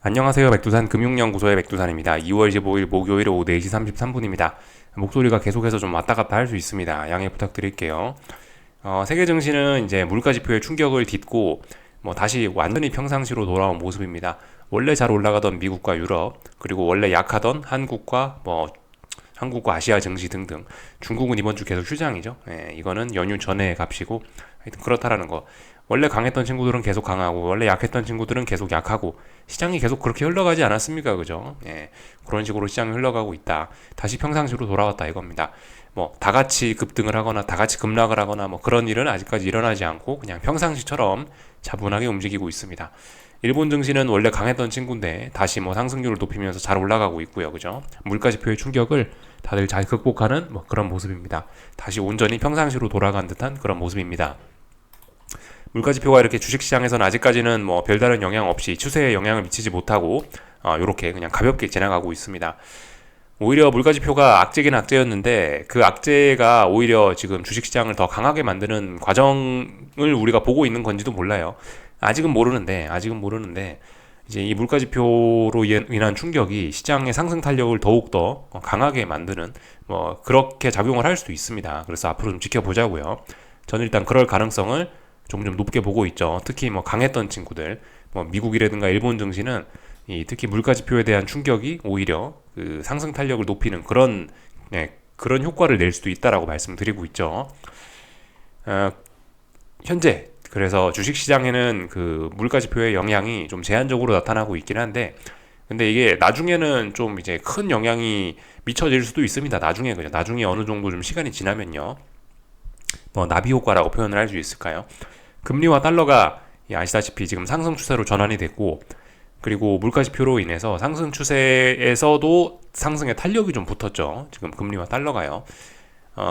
안녕하세요. 백두산 금융연구소의 백두산입니다. 2월 15일 목요일 오후 4시 33분입니다. 목소리가 계속해서 좀 왔다 갔다 할 수 있습니다. 양해 부탁드릴게요. 세계 증시는 이제 물가지표의 충격을 딛고 다시 완전히 평상시로 돌아온 모습입니다. 원래 잘 올라가던 미국과 유럽, 그리고 원래 약하던 한국과 아시아 증시 등등. 중국은 이번 주 계속 휴장이죠. 예, 이거는 연휴 전의 값이고 하여튼 그렇다라는 거. 원래 강했던 친구들은 계속 강하고 원래 약했던 친구들은 계속 약하고 시장이 계속 그렇게 흘러가지 않았습니까? 그죠? 예, 그런 식으로 시장이 흘러가고 있다. 다시 평상시로 돌아왔다 이겁니다. 다 같이 급등을 하거나 다 같이 급락을 하거나 그런 일은 아직까지 일어나지 않고 그냥 평상시처럼 차분하게 움직이고 있습니다. 일본 증시는 원래 강했던 친구인데 다시 상승률을 높이면서 잘 올라가고 있고요. 그죠? 물가지표의 충격을 다들 잘 극복하는 그런 모습입니다. 다시 온전히 평상시로 돌아간 듯한 그런 모습입니다. 물가지표가 이렇게 주식시장에서는 아직까지는 별다른 영향 없이 추세에 영향을 미치지 못하고 이렇게 그냥 가볍게 지나가고 있습니다. 오히려 물가지표가 악재긴 악재였는데 그 악재가 오히려 지금 주식시장을 더 강하게 만드는 과정을 우리가 보고 있는 건지도 몰라요. 아직은 모르는데 이제 이 물가지표로 인한 충격이 시장의 상승 탄력을 더욱더 강하게 만드는 그렇게 작용을 할 수도 있습니다. 그래서 앞으로 좀 지켜보자고요. 저는 일단 그럴 가능성을 좀 높게 보고 있죠. 특히 강했던 친구들, 미국이라든가 일본 증시는 특히 물가지표에 대한 충격이 오히려 그 상승 탄력을 높이는 그런 효과를 낼 수도 있다라고 말씀드리고 있죠. 어, 현재 그래서 주식시장에는 그 물가지표의 영향이 좀 제한적으로 나타나고 있긴 한데, 근데 이게 나중에는 좀 이제 큰 영향이 미쳐질 수도 있습니다. 나중에 어느 정도 좀 시간이 지나면요. 나비 효과라고 표현을 할 수 있을까요? 금리와 달러가 아시다시피 지금 상승 추세로 전환이 됐고, 그리고 물가지표로 인해서 상승 추세에서도 상승의 탄력이 좀 붙었죠. 지금 금리와 달러가요.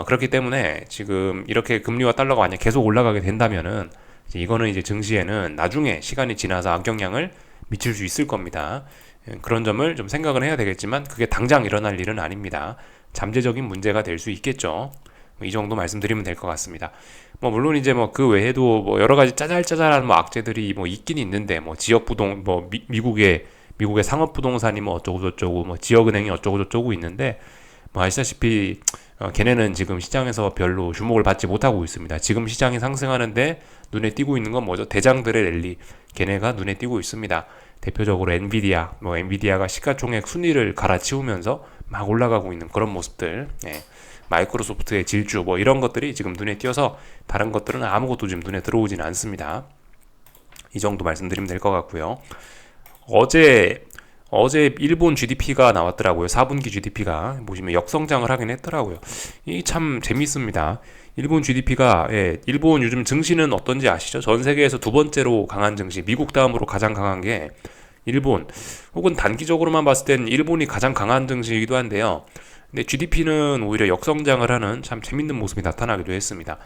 그렇기 때문에 지금 이렇게 금리와 달러가 만약 계속 올라가게 된다면은 이거는 이제 증시에는 나중에 시간이 지나서 악영향을 미칠 수 있을 겁니다. 그런 점을 좀 생각을 해야 되겠지만 그게 당장 일어날 일은 아닙니다. 잠재적인 문제가 될 수 있겠죠. 이 정도 말씀드리면 될 것 같습니다. 물론 이제 그 외에도 여러 가지 짜잘짜잘한 악재들이 있긴 있는데 지역 부동 미국의 상업 부동산이 어쩌고 저쩌고 지역은행이 어쩌고 저쩌고 있는데 아시다시피 걔네는 지금 시장에서 별로 주목을 받지 못하고 있습니다. 지금 시장이 상승하는데 눈에 띄고 있는 건 뭐죠? 대장들의 랠리. 걔네가 눈에 띄고 있습니다. 대표적으로 엔비디아가 시가총액 순위를 갈아치우면서 막 올라가고 있는 그런 모습들. 예. 마이크로소프트의 질주 이런 것들이 지금 눈에 띄어서 다른 것들은 아무것도 지금 눈에 들어오지는 않습니다. 이 정도 말씀드리면 될 것 같고요. 어제 일본 GDP가 나왔더라고요. 4분기 GDP가 보시면 역성장을 하긴 했더라고요. 이 참 재밌습니다. 일본 GDP가 일본 요즘 증시는 어떤지 아시죠? 전 세계에서 두 번째로 강한 증시, 미국 다음으로 가장 강한 게 일본, 혹은 단기적으로만 봤을 땐 일본이 가장 강한 증시이기도 한데요. 근데 GDP는 오히려 역성장을 하는 참 재밌는 모습이 나타나기도 했습니다.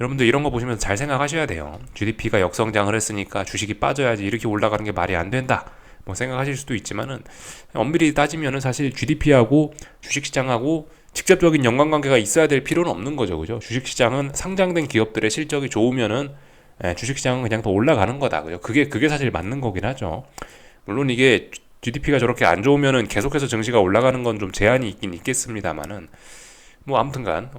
여러분들 이런 거 보시면 잘 생각하셔야 돼요. GDP가 역성장을 했으니까 주식이 빠져야지 이렇게 올라가는 게 말이 안 된다. 생각하실 수도 있지만은 엄밀히 따지면은 사실 GDP하고 주식시장하고 직접적인 연관관계가 있어야 될 필요는 없는 거죠, 그죠? 주식시장은 상장된 기업들의 실적이 좋으면은 주식시장은 그냥 더 올라가는 거다, 그죠? 그게 사실 맞는 거긴 하죠. 물론 이게 GDP가 저렇게 안 좋으면은 계속해서 증시가 올라가는 건 좀 제한이 있긴 있겠습니다만은 아무튼간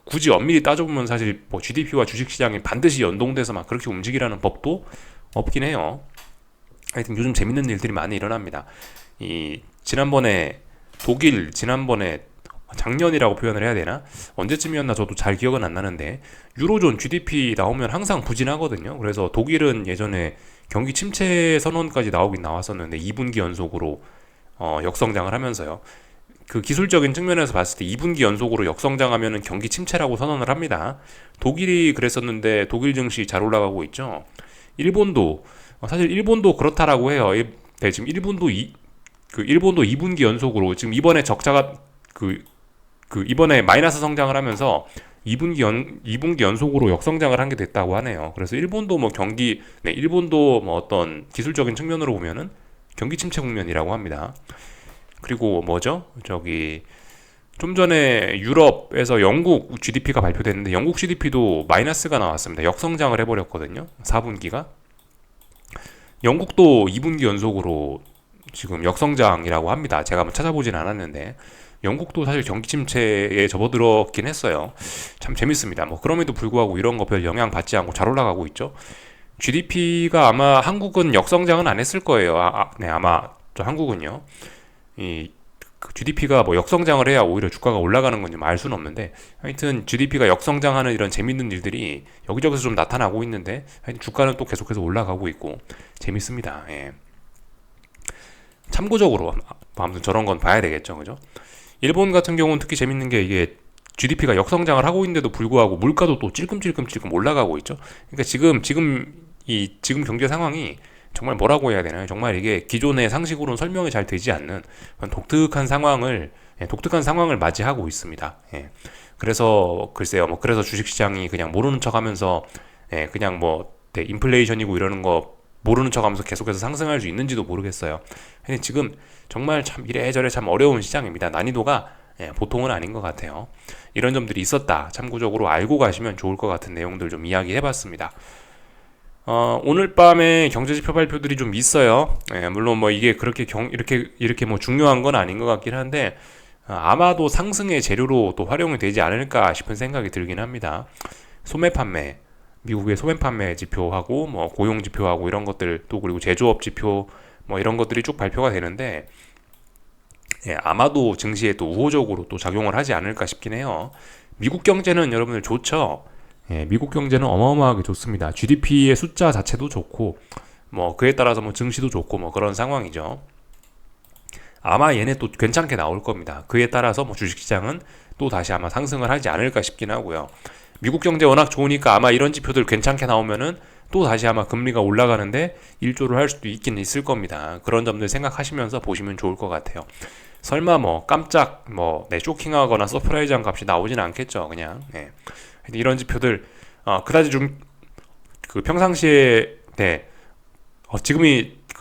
굳이 엄밀히 따져보면 사실 GDP와 주식시장이 반드시 연동돼서 막 그렇게 움직이라는 법도 없긴 해요. 하여튼 요즘 재밌는 일들이 많이 일어납니다. 지난번에 작년이라고 표현을 해야 되나? 언제쯤이었나 저도 잘 기억은 안 나는데 유로존 GDP 나오면 항상 부진하거든요. 그래서 독일은 예전에 경기 침체 선언까지 나오긴 나왔었는데 2분기 연속으로 역성장을 하면서요. 그 기술적인 측면에서 봤을 때 2분기 연속으로 역성장하면은 경기 침체라고 선언을 합니다. 독일이 그랬었는데 독일 증시 잘 올라가고 있죠. 일본도 사실 일본도 그렇다라고 해요. 네, 지금 일본도 2분기 연속으로 지금 이번에 적자가 이번에 마이너스 성장을 하면서 2분기 연속으로 역성장을 한 게 됐다고 하네요. 그래서 일본도 어떤 기술적인 측면으로 보면은 경기 침체 국면이라고 합니다. 그리고 좀 전에 유럽에서 영국 GDP가 발표됐는데 영국 GDP도 마이너스가 나왔습니다. 역성장을 해버렸거든요. 4분기가. 영국도 2분기 연속으로 지금 역성장이라고 합니다. 제가 한번 찾아보진 않았는데 영국도 사실 경기 침체에 접어들었긴 했어요. 참 재밌습니다. 뭐 그럼에도 불구하고 이런 거 별 영향 받지 않고 잘 올라가고 있죠. GDP가 아마 한국은 역성장은 안 했을 거예요. 네, 아마 저 한국은요. 이 GDP가 뭐 역성장을 해야 오히려 주가가 올라가는 건지 알 수는 없는데, 하여튼 GDP가 역성장하는 이런 재밌는 일들이 여기저기서 좀 나타나고 있는데, 하여튼 주가는 또 계속해서 올라가고 있고 재밌습니다. 예. 참고적으로 아무튼 저런 건 봐야 되겠죠, 그죠? 일본 같은 경우는 특히 재밌는 게 이게 GDP가 역성장을 하고 있는데도 불구하고 물가도 또 찔끔찔끔 올라가고 있죠. 그러니까 지금 경제 상황이 정말 뭐라고 해야 되나요? 정말 이게 기존의 상식으로는 설명이 잘 되지 않는 그런 독특한 상황을 맞이하고 있습니다. 예. 그래서 글쎄요, 뭐 그래서 주식시장이 그냥 모르는 척하면서 그냥 뭐 인플레이션이고 이러는 거 모르는 척하면서 계속해서 상승할 수 있는지도 모르겠어요. 근데 지금 정말 참 이래저래 참 어려운 시장입니다. 난이도가 보통은 아닌 것 같아요. 이런 점들이 있었다. 참고적으로 알고 가시면 좋을 것 같은 내용들 좀 이야기해봤습니다. 오늘 밤에 경제지표 발표들이 좀 있어요. 물론 뭐 이게 그렇게 이렇게 뭐 중요한 건 아닌 것 같긴 한데, 아마도 상승의 재료로 또 활용이 되지 않을까 싶은 생각이 들긴 합니다. 소매 판매, 미국의 소매 판매 지표하고 뭐 고용 지표하고 이런 것들, 또 그리고 제조업 지표 뭐 이런 것들이 쭉 발표가 되는데, 아마도 증시에 또 우호적으로 또 작용을 하지 않을까 싶긴 해요. 미국 경제는 여러분들 좋죠. 미국 경제는 어마어마하게 좋습니다. GDP의 숫자 자체도 좋고, 뭐 그에 따라서 뭐 증시도 좋고 뭐 그런 상황이죠. 아마 얘네 또 괜찮게 나올 겁니다. 그에 따라서 뭐 주식시장은 또 다시 아마 상승을 하지 않을까 싶긴 하고요. 미국 경제 워낙 좋으니까 아마 이런 지표들 괜찮게 나오면은 또 다시 아마 금리가 올라가는데 일조를 할 수도 있긴 있을 겁니다. 그런 점들 생각하시면서 보시면 좋을 것 같아요. 설마 뭐 깜짝 쇼킹하거나 서프라이즈한 값이 나오지는 않겠죠. 그냥 이런 지표들 그다지 좀 그 평상시에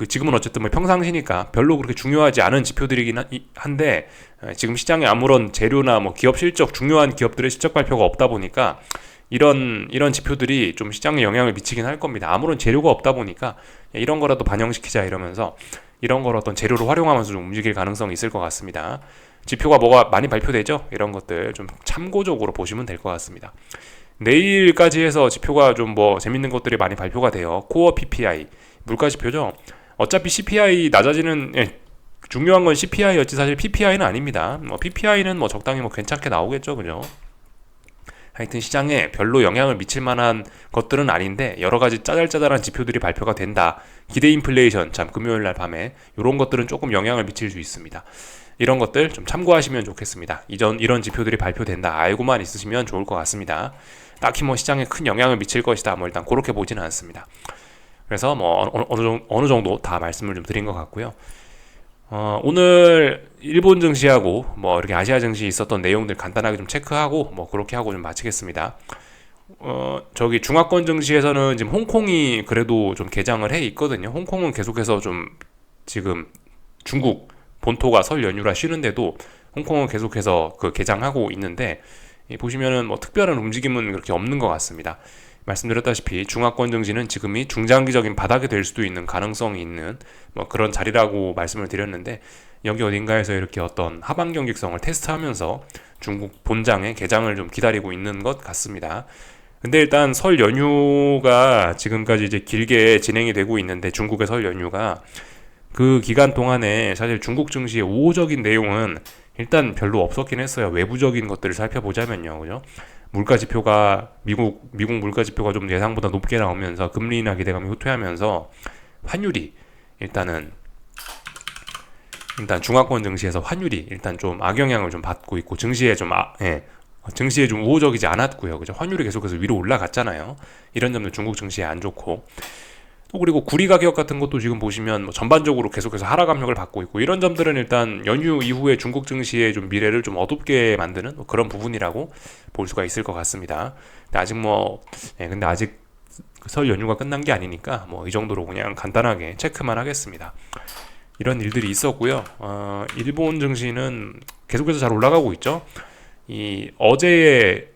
지금은 어쨌든 뭐 평상시니까 별로 그렇게 중요하지 않은 지표들이긴 한데, 지금 시장에 아무런 재료나 뭐 기업 실적, 중요한 기업들의 실적 발표가 없다 보니까 이런 지표들이 좀 시장에 영향을 미치긴 할 겁니다. 아무런 재료가 없다 보니까 이런 거라도 반영시키자 이러면서 이런 걸 어떤 재료로 활용하면서 좀 움직일 가능성이 있을 것 같습니다. 지표가 뭐가 많이 발표되죠? 이런 것들 좀 참고적으로 보시면 될 것 같습니다. 내일까지 해서 지표가 좀 뭐 재밌는 것들이 많이 발표가 돼요. 코어 PPI, 물가 지표죠. 어차피 CPI 낮아지는, 중요한 건 CPI였지 사실 PPI는 아닙니다. 뭐 PPI는 뭐 적당히 뭐 괜찮게 나오겠죠, 그죠? 하여튼 시장에 별로 영향을 미칠 만한 것들은 아닌데 여러 가지 짜잘짜잘한 지표들이 발표가 된다. 기대 인플레이션, 참 금요일 날 밤에 이런 것들은 조금 영향을 미칠 수 있습니다. 이런 것들 좀 참고하시면 좋겠습니다. 이런 지표들이 발표된다. 알고만 있으시면 좋을 것 같습니다. 딱히 뭐 시장에 큰 영향을 미칠 것이다. 뭐 일단 그렇게 보지는 않습니다. 그래서 뭐 어느 정도 다 말씀을 좀 드린 것 같고요. 오늘 일본 증시하고 뭐 이렇게 아시아 증시 있었던 내용들 간단하게 좀 체크하고 뭐 그렇게 하고 좀 마치겠습니다. 저기 중화권 증시에서는 지금 홍콩이 그래도 좀 개장을 해 있거든요. 홍콩은 계속해서 좀 지금 중국 본토가 설 연휴라 쉬는데도 홍콩은 계속해서 그 개장하고 있는데, 보시면은 뭐 특별한 움직임은 그렇게 없는 것 같습니다. 말씀드렸다시피 중화권 증시는 지금이 중장기적인 바닥이 될 수도 있는 가능성이 있는 뭐 그런 자리라고 말씀을 드렸는데, 여기 어딘가에서 이렇게 어떤 하방 경직성을 테스트하면서 중국 본장의 개장을 좀 기다리고 있는 것 같습니다. 근데 일단 설 연휴가 지금까지 이제 길게 진행이 되고 있는데, 중국의 설 연휴가 그 기간 동안에 사실 중국 증시의 우호적인 내용은 일단 별로 없었긴 했어요. 외부적인 것들을 살펴보자면요, 그죠? 물가 지표가 미국 물가 지표가 좀 예상보다 높게 나오면서 금리 인하 기대감이 후퇴하면서 환율이 일단 중화권 증시에서 환율이 일단 좀 악영향을 좀 받고 있고, 증시에 좀 우호적이지 않았고요, 그죠? 환율이 계속해서 위로 올라갔잖아요. 이런 점도 중국 증시에 안 좋고, 또 그리고 구리 가격 같은 것도 지금 보시면 뭐 전반적으로 계속해서 하락 압력을 받고 있고, 이런 점들은 일단 연휴 이후에 중국 증시의 좀 미래를 좀 어둡게 만드는 뭐 그런 부분이라고 볼 수가 있을 것 같습니다. 근데 아직 설 연휴가 끝난 게 아니니까 뭐 이 정도로 그냥 간단하게 체크만 하겠습니다. 이런 일들이 있었고요. 일본 증시는 계속해서 잘 올라가고 있죠. 이 어제의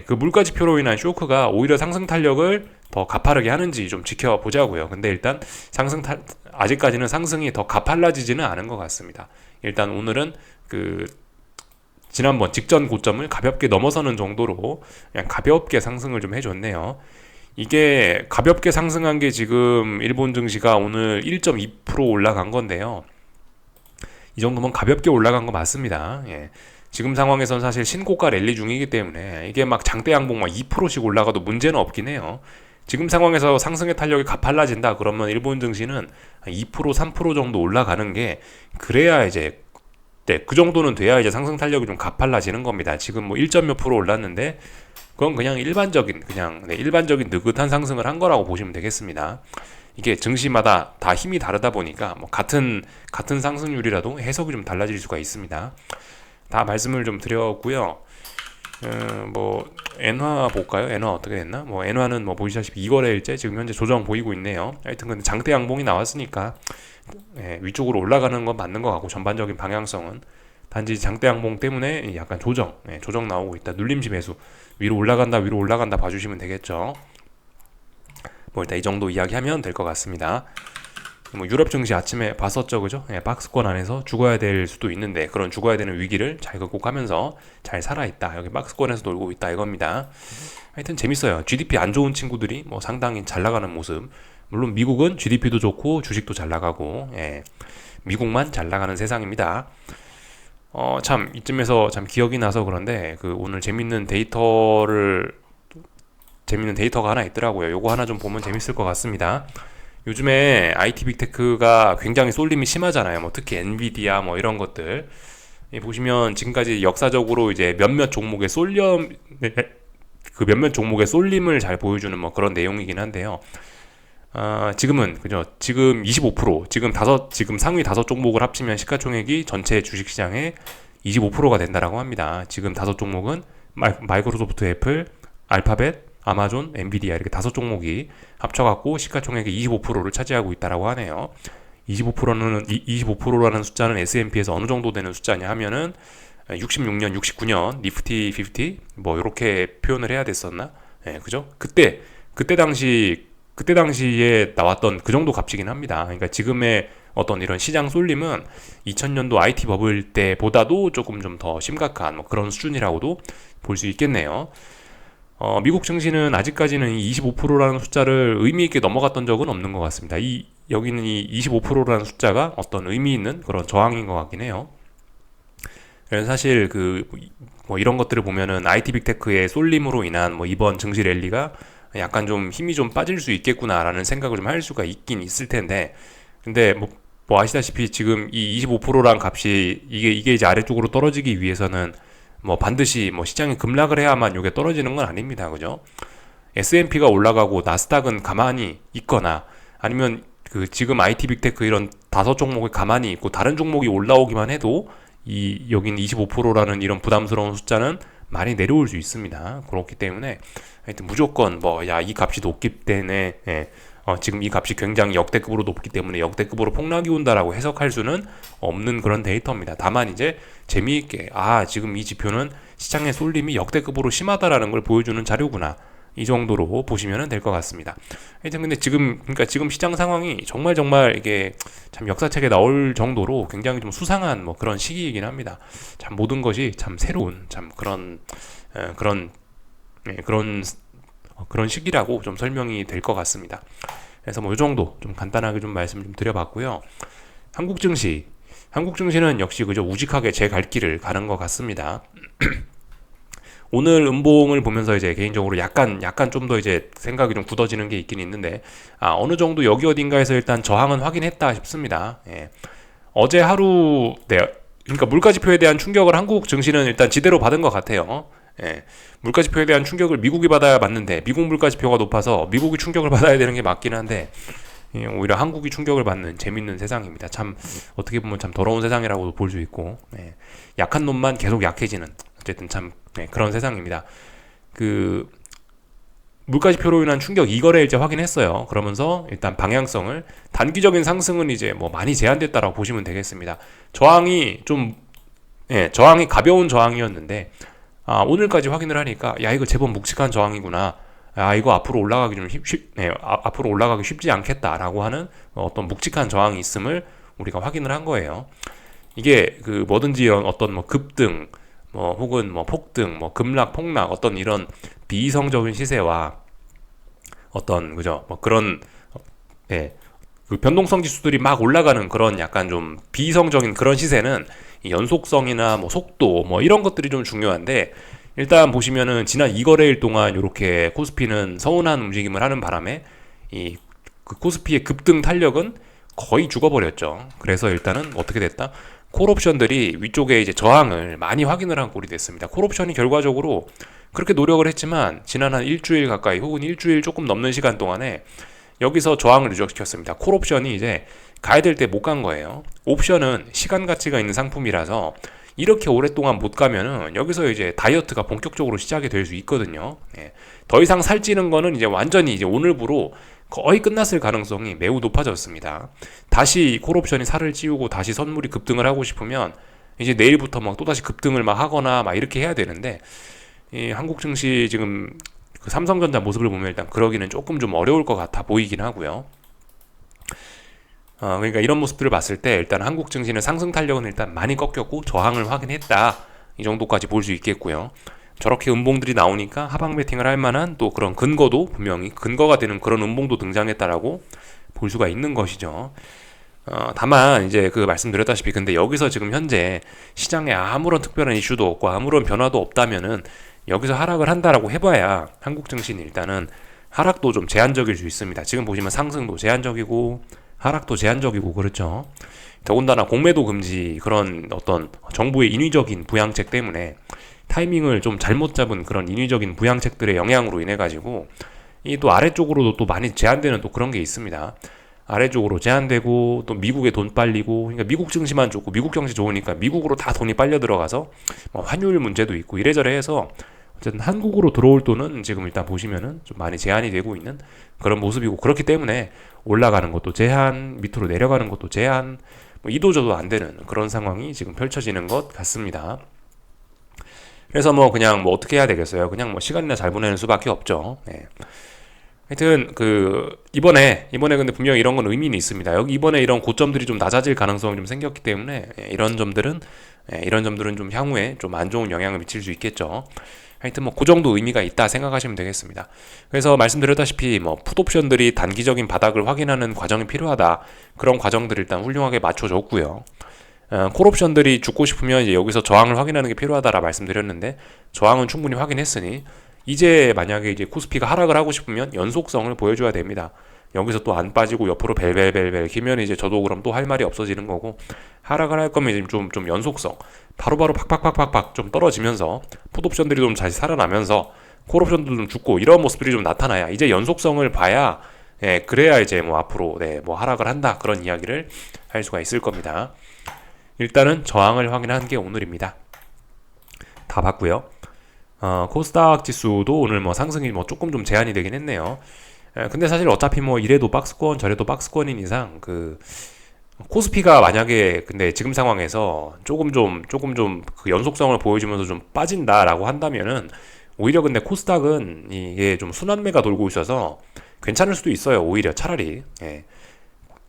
그 물가 지표로 인한 쇼크가 오히려 상승 탄력을 더 가파르게 하는지 좀 지켜보자고요. 근데 일단 아직까지는 상승이 더 가팔라지지는 않은 것 같습니다. 일단 오늘은 그 지난번 직전 고점을 가볍게 넘어서는 정도로 그냥 가볍게 상승을 좀 해줬네요. 이게 가볍게 상승한 게 지금 일본 증시가 오늘 1.2% 올라간 건데요. 이 정도면 가볍게 올라간 거 맞습니다. 예. 지금 상황에선 사실 신고가 랠리 중이기 때문에 이게 막 장대 양봉 막 2%씩 올라가도 문제는 없긴 해요. 지금 상황에서 상승의 탄력이 가팔라진다 그러면 일본 증시는 2% 3% 정도 올라가는 게 그래야 이제 네, 그 정도는 돼야 이제 상승 탄력이 좀 가팔라지는 겁니다. 지금 뭐 1점 몇 프로 올랐는데 그건 그냥 일반적인 일반적인 느긋한 상승을 한 거라고 보시면 되겠습니다. 이게 증시마다 다 힘이 다르다 보니까 뭐 같은 상승률이라도 해석이 좀 달라질 수가 있습니다. 다 말씀을 좀 드렸고요. 뭐 엔화 볼까요? 엔화 어떻게 됐나? 뭐 엔화는 뭐 보시다시피 2거래일째 지금 현재 조정 보이고 있네요. 하여튼 근데 장대 양봉이 나왔으니까 위쪽으로 올라가는 건 맞는 것 같고 전반적인 방향성은 단지 장대 양봉 때문에 약간 조정 나오고 있다. 눌림시 매수 위로 올라간다 봐주시면 되겠죠. 뭐 일단 이 정도 이야기하면 될 것 같습니다. 뭐 유럽 증시 아침에 봤었죠, 그죠? 박스권 안에서 죽어야 될 수도 있는데 그런 죽어야 되는 위기를 잘 극복하면서 잘 살아있다. 여기 박스권에서 놀고 있다 이겁니다. 하여튼 재밌어요. GDP 안 좋은 친구들이 뭐 상당히 잘 나가는 모습. 물론 미국은 GDP도 좋고 주식도 잘 나가고 미국만 잘 나가는 세상입니다. 참 이쯤에서 참 기억이 나서 그런데 그 오늘 재밌는 데이터가 하나 있더라고요. 요거 하나 좀 보면 재밌을 것 같습니다. 요즘에 IT 빅테크가 굉장히 쏠림이 심하잖아요. 뭐 특히 엔비디아 뭐 이런 것들 보시면 지금까지 역사적으로 이제 몇몇 종목의 쏠림을 잘 보여주는 뭐 그런 내용이긴 한데요. 지금은 그죠? 지금 25% 지금 상위 5종목을 합치면 시가총액이 전체 주식시장의 25%가 된다라고 합니다. 지금 5종목은 마이크로소프트, 애플, 알파벳, 아마존, 엔비디아 이렇게 5종목이 합쳐갖고 시가총액의 25%를 차지하고 있다라고 하네요. 25%라는 숫자는 S&P에서 어느 정도 되는 숫자냐 하면은 66년, 69년 니프티 50 뭐 이렇게 표현을 해야 됐었나? 그죠? 그때 당시에 나왔던 그 정도 값이긴 합니다. 그러니까 지금의 어떤 이런 시장 쏠림은 2000년도 IT 버블 때보다도 조금 좀 더 심각한 뭐 그런 수준이라고도 볼 수 있겠네요. 미국 증시는 아직까지는 이 25%라는 숫자를 의미 있게 넘어갔던 적은 없는 것 같습니다. 여기는 이 25%라는 숫자가 어떤 의미 있는 그런 저항인 것 같긴 해요. 그래서 사실 뭐 이런 것들을 보면은 IT 빅테크의 쏠림으로 인한 뭐 이번 증시 랠리가 약간 좀 힘이 좀 빠질 수 있겠구나라는 생각을 좀 할 수가 있긴 있을 텐데, 근데 뭐 아시다시피 지금 이 25%란 값이 이게 이제 아래쪽으로 떨어지기 위해서는 뭐 반드시 뭐 시장이 급락을 해야만 이게 떨어지는 건 아닙니다. 그죠? S&P가 올라가고 나스닥은 가만히 있거나 아니면 그 지금 IT 빅테크 이런 5종목이 가만히 있고 다른 종목이 올라오기만 해도 여긴 25%라는 이런 부담스러운 숫자는 많이 내려올 수 있습니다. 그렇기 때문에 하여튼 무조건 이 값이 높기 때문에 지금 이 값이 굉장히 역대급으로 높기 때문에 역대급으로 폭락이 온다라고 해석할 수는 없는 그런 데이터입니다. 다만 이제 재미있게 지금 이 지표는 시장의 쏠림이 역대급으로 심하다라는 걸 보여주는 자료구나. 이 정도로 보시면 될 것 같습니다. 하여튼 근데 지금 시장 상황이 정말 이게 참 역사책에 나올 정도로 굉장히 좀 수상한 뭐 그런 시기이긴 합니다. 참 모든 것이 참 새로운 참 그런 시기라고 좀 설명이 될 것 같습니다. 그래서 뭐 이 정도 좀 간단하게 좀 말씀 좀 드려봤고요. 한국 증시는 역시 그저 우직하게 제 갈 길을 가는 것 같습니다. 오늘 음봉을 보면서 이제 개인적으로 약간 좀 더 이제 생각이 좀 굳어지는 게 있긴 있는데, 어느 정도 여기 어딘가에서 일단 저항은 확인했다 싶습니다. 어제 하루, 그러니까 물가지표에 대한 충격을 한국 증시는 일단 지대로 받은 것 같아요. 물가지표에 대한 충격을 미국이 받아야 맞는데, 미국 물가지표가 높아서 미국이 충격을 받아야 되는 게 맞긴 한데, 오히려 한국이 충격을 받는 재밌는 세상입니다. 참 어떻게 보면 참 더러운 세상이라고도 볼 수 있고, 약한 놈만 계속 약해지는 어쨌든 참 그런 세상입니다. 그 물가지표로 인한 충격 2거래일째 확인했어요. 그러면서 일단 방향성을 단기적인 상승은 이제 뭐 많이 제한됐다라고 보시면 되겠습니다. 저항이 가벼운 저항이었는데 오늘까지 확인을 하니까 이거 제법 묵직한 저항이구나 이거 앞으로 올라가기 앞으로 올라가기 쉽지 않겠다라고 하는 어떤 묵직한 저항이 있음을 우리가 확인을 한 거예요. 이게 그 뭐든지 이런 어떤 뭐 급등, 뭐 혹은 뭐 폭등, 뭐 급락, 폭락, 어떤 이런 비이성적인 시세와 어떤 그죠 뭐 그런 예, 그 변동성 지수들이 막 올라가는 그런 약간 좀 비이성적인 그런 시세는 이 연속성이나 뭐 속도 뭐 이런 것들이 좀 중요한데, 일단 보시면은 지난 2거래일 동안 이렇게 코스피는 서운한 움직임을 하는 바람에 이 그 코스피의 급등 탄력은 거의 죽어버렸죠. 그래서 일단은 어떻게 됐다? 콜옵션들이 위쪽에 이제 저항을 많이 확인을 한 꼴이 됐습니다. 콜옵션이 결과적으로 그렇게 노력을 했지만 지난 한 일주일 가까이 혹은 일주일 조금 넘는 시간 동안에 여기서 저항을 누적시켰습니다. 콜옵션이 이제 가야 될 때 못 간 거예요. 옵션은 시간 가치가 있는 상품이라서 이렇게 오랫동안 못 가면은 여기서 이제 다이어트가 본격적으로 시작이 될 수 있거든요. 예. 더 이상 살찌는 거는 이제 완전히 이제 오늘부로 거의 끝났을 가능성이 매우 높아졌습니다. 다시 콜옵션이 살을 찌우고 다시 선물이 급등을 하고 싶으면 이제 내일부터 막 또다시 급등을 막 하거나 막 이렇게 해야 되는데, 이 한국 증시 지금 그 삼성전자 모습을 보면 일단 그러기는 조금 좀 어려울 것 같아 보이긴 하고요. 그러니까 이런 모습들을 봤을 때 일단 한국 증시는 상승 탄력은 일단 많이 꺾였고 저항을 확인했다, 이 정도까지 볼 수 있겠고요. 저렇게 음봉들이 나오니까 하방 베팅을 할 만한 또 그런 근거도 분명히 근거가 되는 그런 음봉도 등장했다라고 볼 수가 있는 것이죠. 다만 이제 그 말씀드렸다시피 근데 여기서 지금 현재 시장에 아무런 특별한 이슈도 없고 아무런 변화도 없다면은 여기서 하락을 한다라고 해봐야 한국 증시는 일단은 하락도 좀 제한적일 수 있습니다. 지금 보시면 상승도 제한적이고 하락도 제한적이고 그렇죠. 더군다나 공매도 금지 그런 어떤 정부의 인위적인 부양책 때문에 타이밍을 좀 잘못 잡은 그런 인위적인 부양책들의 영향으로 인해 가지고 이 또 아래쪽으로도 또 많이 제한되는 또 그런 게 있습니다. 아래쪽으로 제한되고 또 미국에 돈 빨리고, 그러니까 미국 증시만 좋고 미국 경제 좋으니까 미국으로 다 돈이 빨려 들어가서 뭐 환율 문제도 있고 이래저래 해서 어쨌든 한국으로 들어올 돈은 지금 일단 보시면은 좀 많이 제한이 되고 있는 그런 모습이고, 그렇기 때문에 올라가는 것도 제한, 밑으로 내려가는 것도 제한, 뭐 이도저도 안 되는 그런 상황이 지금 펼쳐지는 것 같습니다. 그래서 뭐 그냥 뭐 어떻게 해야 되겠어요? 그냥 뭐 시간이나 잘 보내는 수밖에 없죠. 네. 하여튼 그 이번에 근데 분명히 이런 건 의미는 있습니다. 여기 이번에 이런 고점들이 좀 낮아질 가능성이 좀 생겼기 때문에 이런 점들은 좀 향후에 좀 안 좋은 영향을 미칠 수 있겠죠. 하여튼 뭐 그 정도 의미가 있다 생각하시면 되겠습니다. 그래서 말씀드렸다시피 뭐 풋옵션들이 단기적인 바닥을 확인하는 과정이 필요하다. 그런 과정들을 일단 훌륭하게 맞춰줬고요. 콜옵션들이 죽고 싶으면 이제 여기서 저항을 확인하는 게 필요하다라 말씀드렸는데, 저항은 충분히 확인했으니 이제 만약에 이제 코스피가 하락을 하고 싶으면 연속성을 보여줘야 됩니다. 여기서 또 안 빠지고 옆으로 벨벨벨벨 기면 이제 저도 그럼 또 할 말이 없어지는 거고, 하락을 할 거면 좀 연속성 바로바로 팍팍팍팍팍 좀 떨어지면서 풋옵션들이 좀 다시 살아나면서 콜옵션도 좀 죽고 이런 모습들이 좀 나타나야 이제 연속성을 봐야, 그래야 이제 뭐 앞으로 뭐 하락을 한다 그런 이야기를 할 수가 있을 겁니다. 일단은 저항을 확인한 게 오늘입니다. 다 봤고요. 코스닥 지수도 오늘 뭐 상승이 뭐 조금 좀 제한이 되긴 했네요. 근데 사실 어차피 뭐 이래도 박스권 저래도 박스권인 이상 그 코스피가 만약에 근데 지금 상황에서 조금 좀 그 연속성을 보여주면서 좀 빠진다라고 한다면은 오히려 근데 코스닥은 이게 좀 순환매가 돌고 있어서 괜찮을 수도 있어요. 오히려 차라리.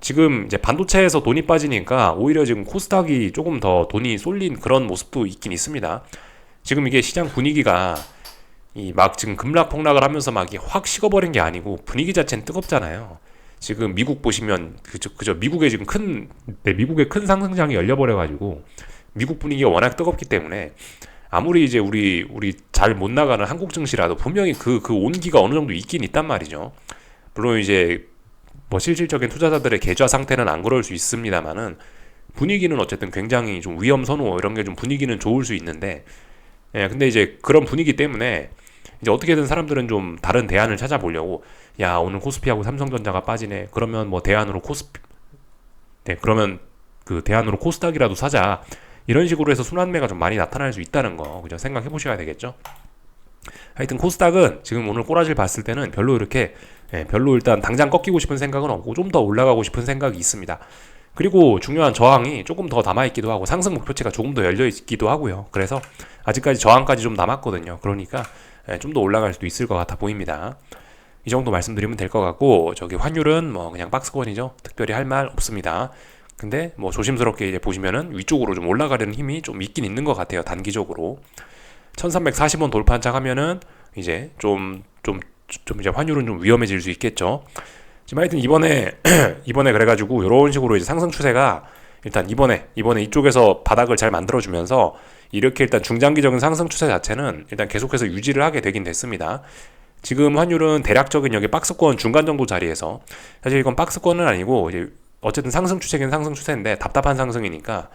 지금 이제 반도체에서 돈이 빠지니까 오히려 지금 코스닥이 조금 더 돈이 쏠린 그런 모습도 있긴 있습니다. 지금 이게 시장 분위기가 이 막 지금 급락 폭락을 하면서 막 확 식어버린 게 아니고 분위기 자체는 뜨겁잖아요. 지금 미국 보시면 그저 미국에 지금 미국의 큰 상승장이 열려버려가지고 미국 분위기가 워낙 뜨겁기 때문에 아무리 이제 우리 잘 못 나가는 한국 증시라도 분명히 그 온기가 어느 정도 있긴 있단 말이죠. 물론 이제 뭐 실질적인 투자자들의 계좌 상태는 안 그럴 수 있습니다만은 분위기는 어쨌든 굉장히 좀 위험 선호 이런 게 좀 분위기는 좋을 수 있는데, 근데 이제 그런 분위기 때문에 이제 어떻게든 사람들은 좀 다른 대안을 찾아보려고, 야 오늘 코스피하고 삼성전자가 빠지네, 그러면 뭐 대안으로 그러면 그 대안으로 코스닥이라도 사자, 이런 식으로 해서 순환매가 좀 많이 나타날 수 있다는 거 그죠, 생각해 보셔야 되겠죠. 하여튼 코스닥은 지금 오늘 꼬라지를 봤을 때는 별로 일단 당장 꺾이고 싶은 생각은 없고 좀 더 올라가고 싶은 생각이 있습니다. 그리고 중요한 저항이 조금 더 남아있기도 하고 상승 목표치가 조금 더 열려있기도 하고요. 그래서 아직까지 저항까지 좀 남았거든요. 그러니까 좀 더 올라갈 수도 있을 것 같아 보입니다. 이 정도 말씀드리면 될 것 같고, 저기 환율은 뭐 그냥 박스권이죠. 특별히 할 말 없습니다. 근데 뭐 조심스럽게 이제 보시면은 위쪽으로 좀 올라가려는 힘이 좀 있긴 있는 것 같아요. 단기적으로 1340원 돌파 하면은 이제 좀 이제 환율은 좀 위험해질 수 있겠죠. 지금 하여튼 이번에 이번에 그래가지고 이런 식으로 이제 상승 추세가 일단 이번에 이쪽에서 바닥을 잘 만들어주면서 이렇게 일단 중장기적인 상승 추세 자체는 일단 계속해서 유지를 하게 되긴 됐습니다. 지금 환율은 대략적인 여기 박스권 중간 정도 자리에서, 사실 이건 박스권은 아니고 이제 어쨌든 상승 추세긴 상승 추세인데 답답한 상승이니까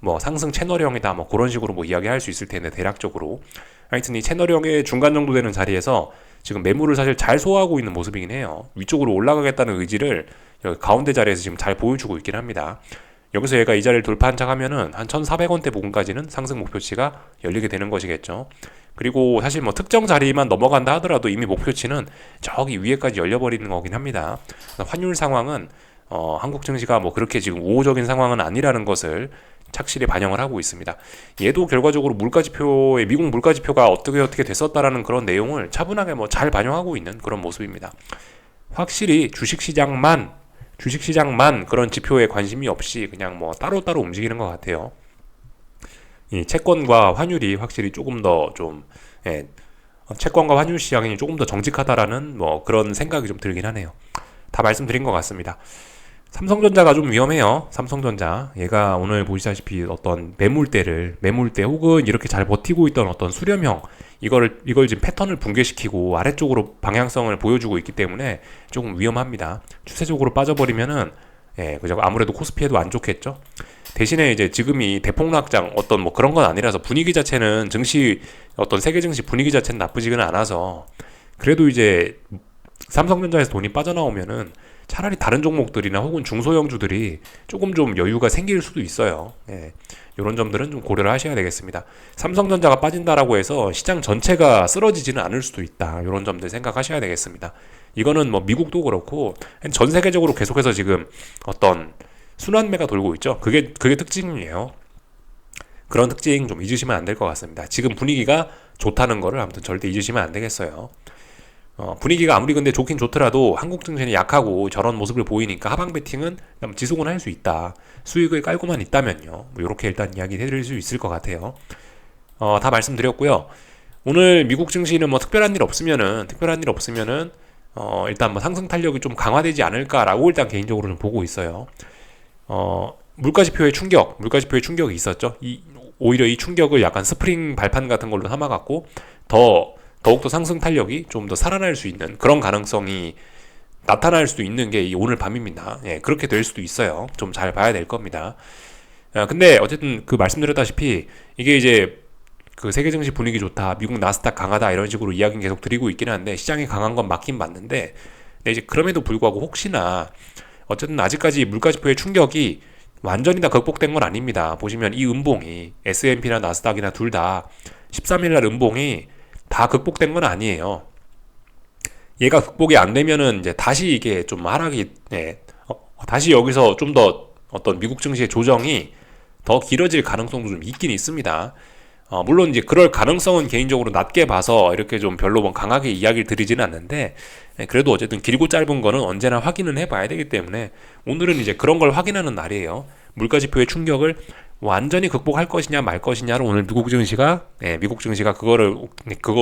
뭐 상승 채널형이다 뭐 그런 식으로 뭐 이야기할 수 있을 텐데, 대략적으로 하여튼 이 채널형의 중간 정도 되는 자리에서 지금 매물을 사실 잘 소화하고 있는 모습이긴 해요. 위쪽으로 올라가겠다는 의지를 여기 가운데 자리에서 지금 잘 보여주고 있긴 합니다. 여기서 얘가 이 자리를 돌파한 척 하면은 한 1,400원대 부근까지는 상승 목표치가 열리게 되는 것이겠죠. 그리고 사실 뭐 특정 자리만 넘어간다 하더라도 이미 목표치는 저기 위에까지 열려버리는 거긴 합니다. 환율 상황은 한국 증시가 뭐 그렇게 지금 우호적인 상황은 아니라는 것을 착실히 반영을 하고 있습니다. 얘도 결과적으로 물가지표의 미국 물가지표가 어떻게 됐었다라는 그런 내용을 차분하게 뭐 잘 반영하고 있는 그런 모습입니다. 확실히 주식시장만 그런 지표에 관심이 없이 그냥 뭐 따로따로 움직이는 것 같아요. 이 채권과 환율이 확실히 조금 더 좀, 채권과 환율 시장이 조금 더 정직하다라는 뭐 그런 생각이 좀 들긴 하네요. 다 말씀드린 것 같습니다. 삼성전자가 좀 위험해요. 삼성전자. 얘가 오늘 보시다시피 어떤 매물대 혹은 이렇게 잘 버티고 있던 어떤 수렴형, 이걸 지금 패턴을 붕괴시키고 아래쪽으로 방향성을 보여주고 있기 때문에 조금 위험합니다. 추세적으로 빠져버리면은, 그죠. 아무래도 코스피에도 안 좋겠죠. 대신에 이제 지금이 대폭락장 어떤 뭐 그런 건 아니라서 분위기 자체는 어떤 세계 증시 분위기 자체는 나쁘지는 않아서, 그래도 이제 삼성전자에서 돈이 빠져나오면은 차라리 다른 종목들이나 혹은 중소형주들이 조금 좀 여유가 생길 수도 있어요. 이런 점들은 좀 고려를 하셔야 되겠습니다. 삼성전자가 빠진다라고 해서 시장 전체가 쓰러지지는 않을 수도 있다. 이런 점들 생각하셔야 되겠습니다. 이거는 뭐 미국도 그렇고 전 세계적으로 계속해서 지금 어떤 순환매가 돌고 있죠. 그게 특징이에요. 그런 특징 좀 잊으시면 안 될 것 같습니다. 지금 분위기가 좋다는 거를 아무튼 절대 잊으시면 안 되겠어요. 분위기가 아무리 근데 좋긴 좋더라도 한국 증시는 약하고 저런 모습을 보이니까 하방 베팅은 지속은 할 수 있다. 수익을 깔고만 있다면요. 뭐 이렇게 일단 이야기 해드릴 수 있을 것 같아요. 다 말씀드렸고요. 오늘 미국 증시는 뭐 특별한 일 없으면은 일단 뭐 상승 탄력이 좀 강화되지 않을까라고 일단 개인적으로 좀 보고 있어요. 물가지표의 충격이 있었죠. 오히려 이 충격을 약간 스프링 발판 같은 걸로 삼아갖고 더욱더 상승 탄력이 좀 더 살아날 수 있는 그런 가능성이 나타날 수도 있는 게 오늘 밤입니다. 그렇게 될 수도 있어요. 좀 잘 봐야 될 겁니다. 근데 어쨌든 그 말씀드렸다시피 이게 이제 그 세계 증시 분위기 좋다, 미국 나스닥 강하다 이런 식으로 이야기는 계속 드리고 있긴 한데, 시장이 강한 건 맞긴 맞는데, 근데 이제 그럼에도 불구하고 혹시나 어쨌든 아직까지 물가지표의 충격이 완전히 다 극복된 건 아닙니다. 보시면 이 음봉이 S&P나 나스닥이나 둘 다 13일날 음봉이 다 극복된 건 아니에요. 얘가 극복이 안 되면은 이제 다시 이게 좀 하락이, 다시 여기서 좀 더 어떤 미국 증시의 조정이 더 길어질 가능성도 좀 있긴 있습니다. 물론 이제 그럴 가능성은 개인적으로 낮게 봐서 이렇게 좀 별로 뭐 강하게 이야기를 드리지는 않는데, 그래도 어쨌든 길고 짧은 거는 언제나 확인은 해봐야 되기 때문에 오늘은 이제 그런 걸 확인하는 날이에요. 물가지표의 충격을 완전히 극복할 것이냐 말 것이냐를 오늘 미국 증시가 그걸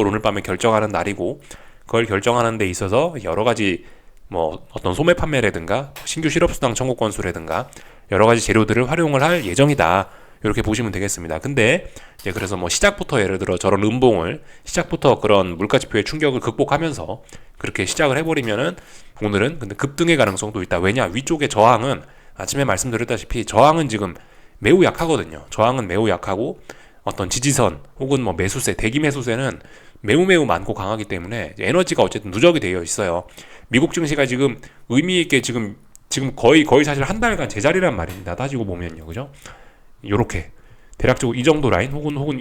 오늘 밤에 결정하는 날이고, 그걸 결정하는 데 있어서 여러 가지 뭐 어떤 소매 판매라든가 신규 실업수당 청구 건수라든가 여러 가지 재료들을 활용을 할 예정이다. 이렇게 보시면 되겠습니다. 근데 이제 그래서 뭐 시작부터 예를 들어 저런 시작부터 그런 물가지표의 충격을 극복하면서 그렇게 시작을 해버리면은 오늘은 근데 급등의 가능성도 있다. 왜냐? 위쪽의 저항은 아침에 말씀드렸다시피 저항은 지금 매우 약하거든요. 저항은 매우 약하고 어떤 지지선 혹은 뭐 매수세, 대기 매수세는 매우 많고 강하기 때문에 에너지가 어쨌든 누적이 되어 있어요. 미국 증시가 지금 의미 있게 지금 거의 사실 한 달간 제자리란 말입니다. 따지고 보면요, 그죠? 요렇게 대략적으로 이 정도 라인 혹은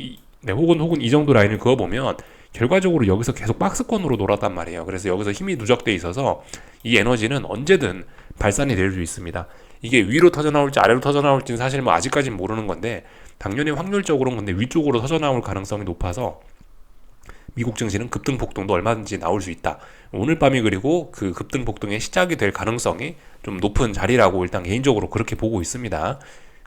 이 정도 라인을 그어 보면 결과적으로 여기서 계속 박스권으로 놀았단 말이에요. 그래서 여기서 힘이 누적돼 있어서 이 에너지는 언제든 발산이 될 수 있습니다. 이게 위로 터져나올지 아래로 터져나올지는 사실 뭐 아직까지는 모르는 건데, 당연히 확률적으로는 근데 위쪽으로 터져나올 가능성이 높아서 미국 증시는 급등 폭등도 얼마든지 나올 수 있다. 오늘 밤이 그리고 그 급등 폭등의 시작이 될 가능성이 좀 높은 자리라고 일단 개인적으로 그렇게 보고 있습니다.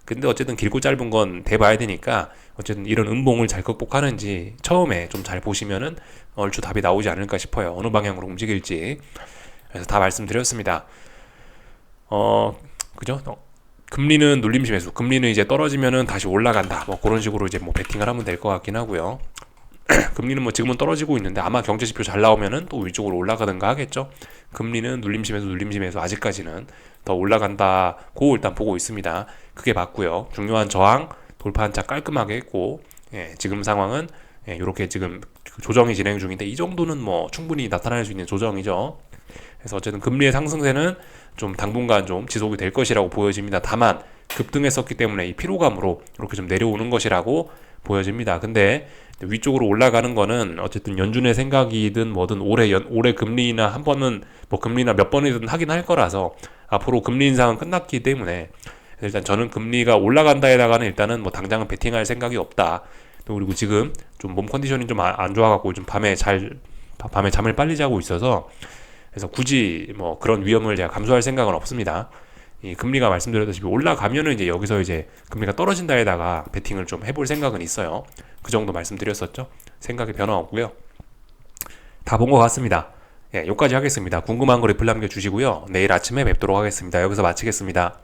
근데 어쨌든 길고 짧은 건 돼봐야 되니까 어쨌든 이런 음봉을 잘 극복하는지 처음에 좀 잘 보시면은 얼추 답이 나오지 않을까 싶어요. 어느 방향으로 움직일지. 그래서 다 말씀드렸습니다. 그죠? 금리는 눌림시 매수. 금리는 이제 떨어지면은 다시 올라간다. 뭐 그런 식으로 이제 뭐 베팅을 하면 될 것 같긴 하고요. 금리는 뭐 지금은 떨어지고 있는데 아마 경제 지표 잘 나오면은 또 위쪽으로 올라가든가 하겠죠. 금리는 눌림심에서 아직까지는 더 올라간다고 일단 보고 있습니다. 그게 맞고요. 중요한 저항 돌파 한차 깔끔하게 했고, 지금 상황은 이렇게 지금 조정이 진행 중인데 이 정도는 뭐 충분히 나타날 수 있는 조정이죠. 그래서 어쨌든 금리의 상승세는 좀 당분간 좀 지속이 될 것이라고 보여집니다. 다만 급등했었기 때문에 이 피로감으로 이렇게 좀 내려오는 것이라고 보여집니다. 근데 위쪽으로 올라가는 거는 어쨌든 연준의 생각이든 뭐든 올해 금리나 한 번은 뭐 금리나 몇 번이든 하긴 할 거라서 앞으로 금리 인상은 끝났기 때문에 일단 저는 금리가 올라간다에다가는 일단은 뭐 당장은 베팅할 생각이 없다. 또 그리고 지금 좀 몸 컨디션이 좀 안 좋아갖고 좀 밤에 잠을 빨리 자고 있어서 그래서 굳이 뭐 그런 위험을 제가 감수할 생각은 없습니다. 이 금리가 말씀드렸다시피 올라가면은 이제 여기서 이제 금리가 떨어진다에다가 베팅을 좀 해볼 생각은 있어요. 그 정도 말씀드렸었죠. 생각에 변화 없고요. 다 본 것 같습니다. 여기까지 하겠습니다. 궁금한 거 리플 남겨주시고요. 내일 아침에 뵙도록 하겠습니다. 여기서 마치겠습니다.